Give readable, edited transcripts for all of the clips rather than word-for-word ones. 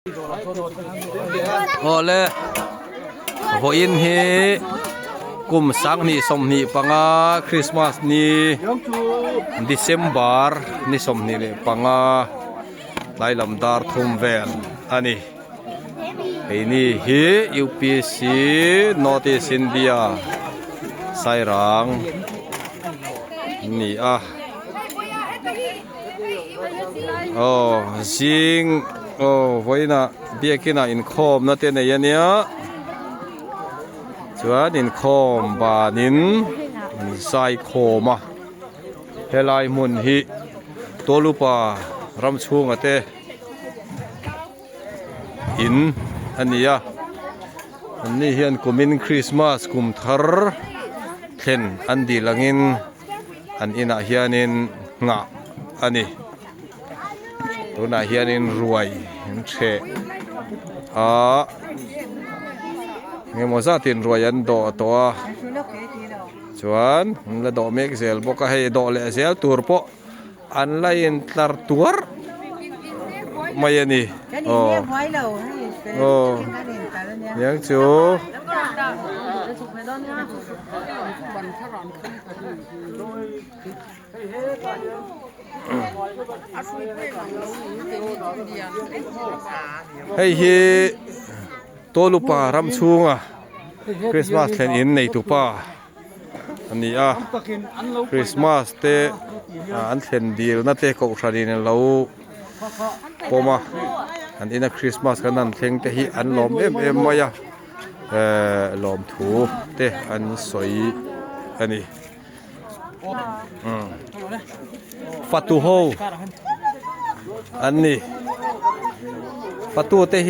โอ้เลยโหอินเฮกุมสังนี่สมนี่ปังอาคริสต์มาสนี่เดซ ember นี่สมนี่เลยปังอาไล่ลำดาร์ทุ่มเวลอันนี้ไอ้นี่เฮ UPC Northeast India ไซรังนี่โอ้จิงโอ้ไว้นะเบียกินะอินคอมนะเตนยันเนี้ยจวนอินคอมบานินไซโคมาเฮลัยมุนฮิตัวลูปารำชูงอะเตอินอันนี้อันนี้เฮียนกุมินคริสต์มาสกุมทาร์เห็นอันดีลังอินอันอินะเฮียนินงะอันนี้ตัวน่าเฮียนินรวยเชเงี้ยมอซาตินรวยอันโดตัวชวนแล้วดอกเมกเซลบอกให้ดอกเลเซลตัวร์ปะอันไลน์ตาร์ตัวร์ไม่ยันนี่โอ้ยังจูเฮ้ยตัวลูกป่ารำชูงคริสต์มาสเล่นอินในตัวป่าอันนี้คริสต์มาสเตอันเล่นดีแล้วนั่นเตะกุศลนี่เราพอมาอันนี้นะคริสต์มาสกันนั่นเล่นเตะอันล้อมมาล้อมถูเตะอันสวยอันนี้ฟัตูโฮอันนี้ฟัตูเตะ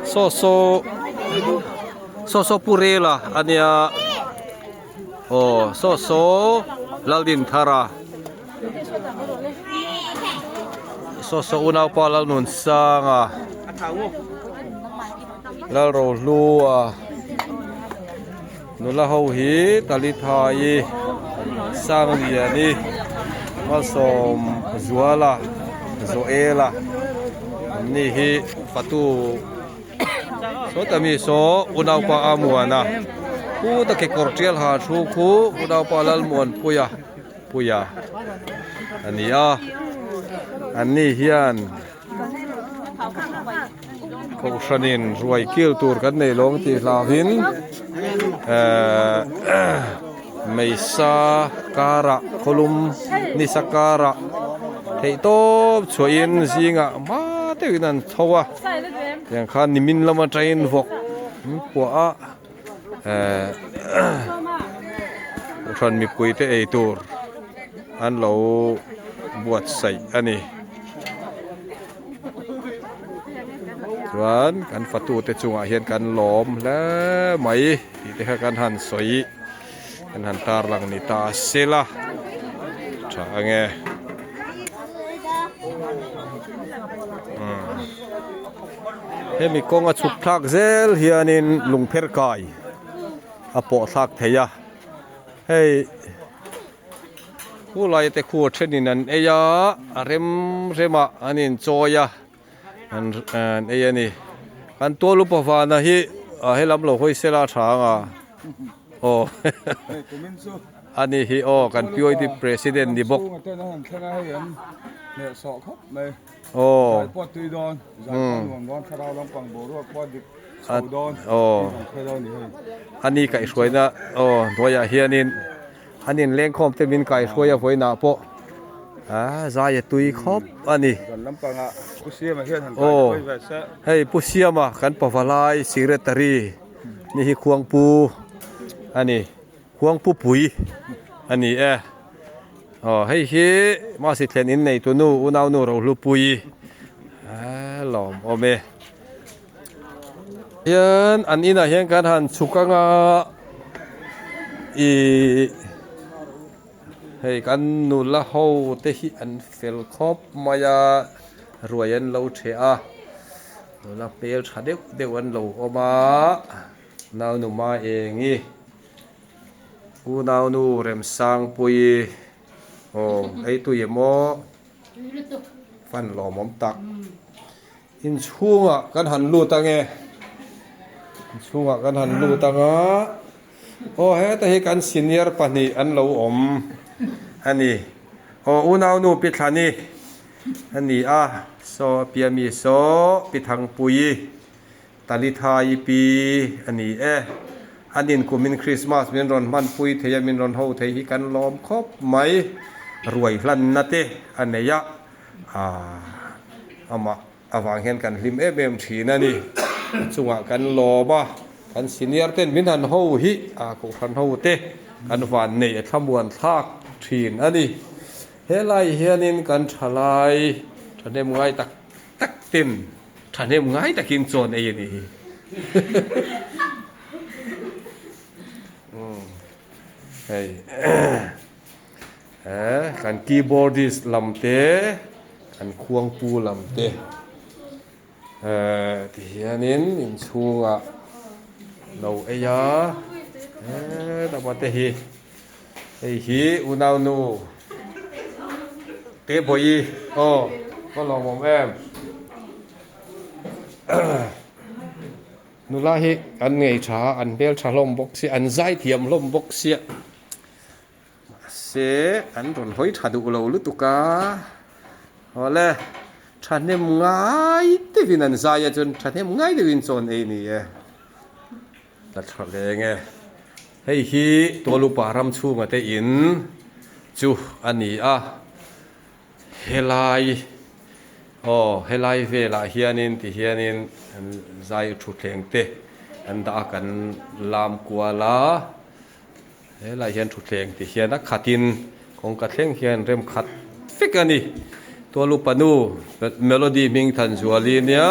โซปูเรล่ะอันนี้โอ้โซลาดินทาราโซอุนาวปาลานุนซังลาโรลูนุลาฮูฮีตาลิทายซังเดียนี่มาสมจัวลาโซเอลานี่ฮีฟัตูโซตามีโซอุนาวปาอามัวนะคูตะเกกอร์เจลหาชูคูอุนาวปาลาลมวนปุยาอันนี้เฮียนกุศลินรวยกิลตูร์กันในลงที่ลาวินเมษาการะโคลุมนิสการะเฮโตช่วยอินซิงะมาเตวินันทัวอย่างข้านิมินละมาใจอินฟกปัวฉันมีปุยเตไอตูร์อันเราบวชใส่อันนี้ส่วนการฟัตูเตจุงอาเฮียนการหลอมและไหมที่ให้การหันสวยการหันตาลังนิตาเซล่าช่างเฮ้มีกงอาชุบทักเซลเฮียนินลุงเพรกายอปอทักเทียเฮ้ผู้ไล่แต่คู่เช่นนี้นั่นเอยเรมอันนี้โจยอันเอยนี่อันตัวลูกปะฟานะฮีให้ลำหลอกให้เสลาช้างโอ้อันนี้ฮีกันพิวที่ president ดีบอกโอ้อันนี้ไก่สวยนะโอ้ตัวใหญ่เฮียนินอันนี้เลี้ยงคอมเตมินไก่สวยอย่าไว้หน้าโปใจตุยครบอันนี้โอ้ให้ผู้เชี่ยวมากันปะฟลายสิเรตรีนี่คือควงปูอันนี้ควงปูปุ๋ยอันนี้ให้มาสิเทนินในตัวนู้อุณาวนูเราลูปุยหลอมโอเมเฮียนอันนี้นะเฮียนการหันสุกังให้กันนูละเฮาเตหิอันเฟลคอบมายารวยอันเราเชียนูละเปลชาเด็กวันเราออกมานาวนูมาเองนี่กูนาวนูเริ่มสร้างปุยโอ้ไอตุยโมฟันหล่อมตัก อินช่วงกันหันลูตังเอช่วงกันหันลูตังโอ้เฮ้แต่ให้กันซีเนียร์ปะนี่อันเราอมอันนี้โอ้อุณาวนูปิดทันนี่อันนี้โซเปียมีโซปิดทางปุยตาลิทายปีอันนี้อันนี้กูมินคริสต์มาสมินรอนมันปุยเทียมินรอนเฮาเทียกันล้อมครบไหมรวยลั่นนัดเตอันนี้เอามาเอาวางเห็นกันริมเมทีนั่นนี่จังหวะกันรอบ่กันซีเนียร์เต้นมินทันเฮาฮิกูทันเฮาเตกันหวานนี่ขบวนทากทีนอันนี้เฮลัยเฮียนินกันทลายท่านเอ็มไงตักเต็มท่านเอ็มไงตะกินโซนไอ้นี่เฮ้ยกันคีย์บอร์ดิสลำเตะกันควงปูลำเตะที่เฮียนินอินชูเราไอ้ยาแต่ว่าแต่ฮีอุณาวนูเตะบอยก็ลองมองนุลาฮิอันไงช้าอันเบลชาลมบกเสียอันใจเทียมลมบกเสียอันรอนหอยถัดอุโลลุตุกาเอาเลยฉันเนี่ยง่ายที่วินันใจจนฉันเนี่ยง่ายที่วินโซนเอนี่ตัดทะเลไงให้ฮีตัวลูกปารำชูมาเตอินจูอันนี้เฮลัยเฮลัยเวลาเฮียนินที่เฮียนินใจทุกแห่งเตอันดากันลามกัวลาเฮลัยเฮียนทุกแห่งที่เฮียนักขัดินของกระเทงเฮียนเริ่มขัดฟิกอันนี้ตัวลูกปนูเมโลดี้มิงทันจัวลีเนี่ย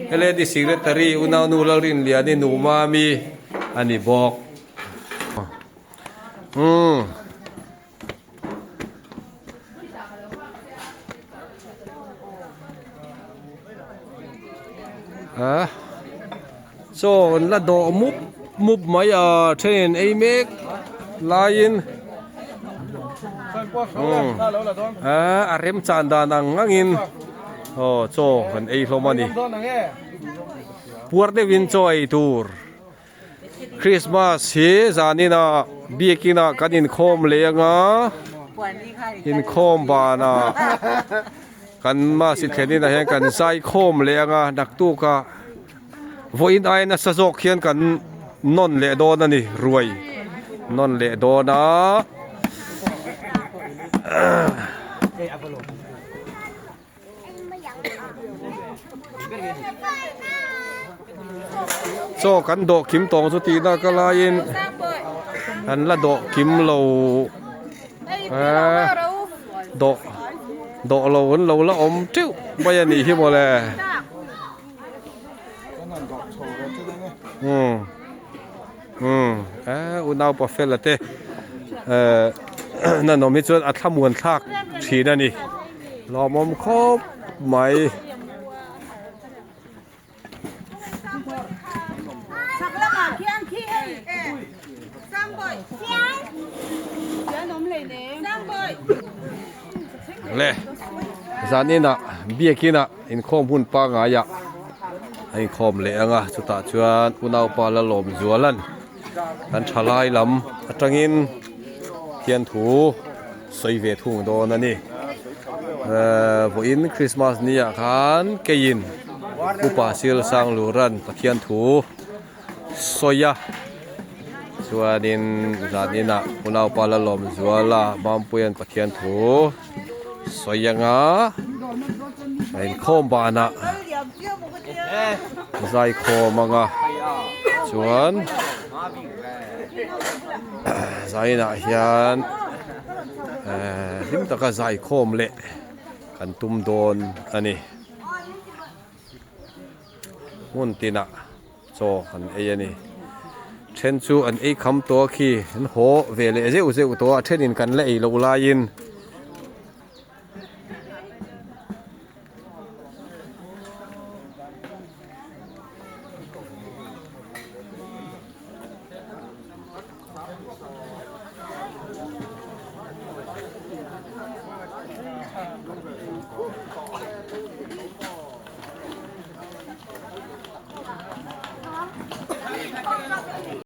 เฮเลดี้ซิกเรตารีอุณาวนูลารินเลียนี่นูมามีอันนี้บอกso la do mup mai train ai mek lain rem chan da nang ngin so kan ei hlomani puar de win choi tur Christmas he zanina biekina kanin khom lenga in khom bana kan ma si theni na hen kan sai khom lenga dak tu ka voin ai na sajok khian kan non le do na ni ruai non le do na so kan do kim tong su ti na ka lain an la do kim lo do lo la om tiu baya ni hi mo leอุณาวปอเฟลเตนั่นน้องมิจวนอัฐมวลทากทีนั่นนี่รอมอมครบไหมเลยจานี่นะเบี้ยกินะอินข้อมูลปางายะไอ้คอมเลี้ยงสุดท้ายชวนอุณาวปาละลมจวนลันกันชลายลำจังอินเขียนถูสวยเวทุ่งโดนนั่นนี่พออินคริสต์มาสนี่ขันเกยินผู้ป่าซิลสังลูรันตะเขียนถูสวยชวนอินจานี่นะอุณาวปาละลมจวนละบางปุยันตะเขียนถูสวยยังไอ้คอมบานะใจคอมังชวนใจน่ะเฮียนลิมตะกะใจคอมเละกันตุ้มโดนอันนี้มุ่นตินะโจกันไอ้นี่เช่นชูอันไอ้คำตัวขี้โหเวลเจ้าตัวเช่นนินกันเละไอ้โลลายิน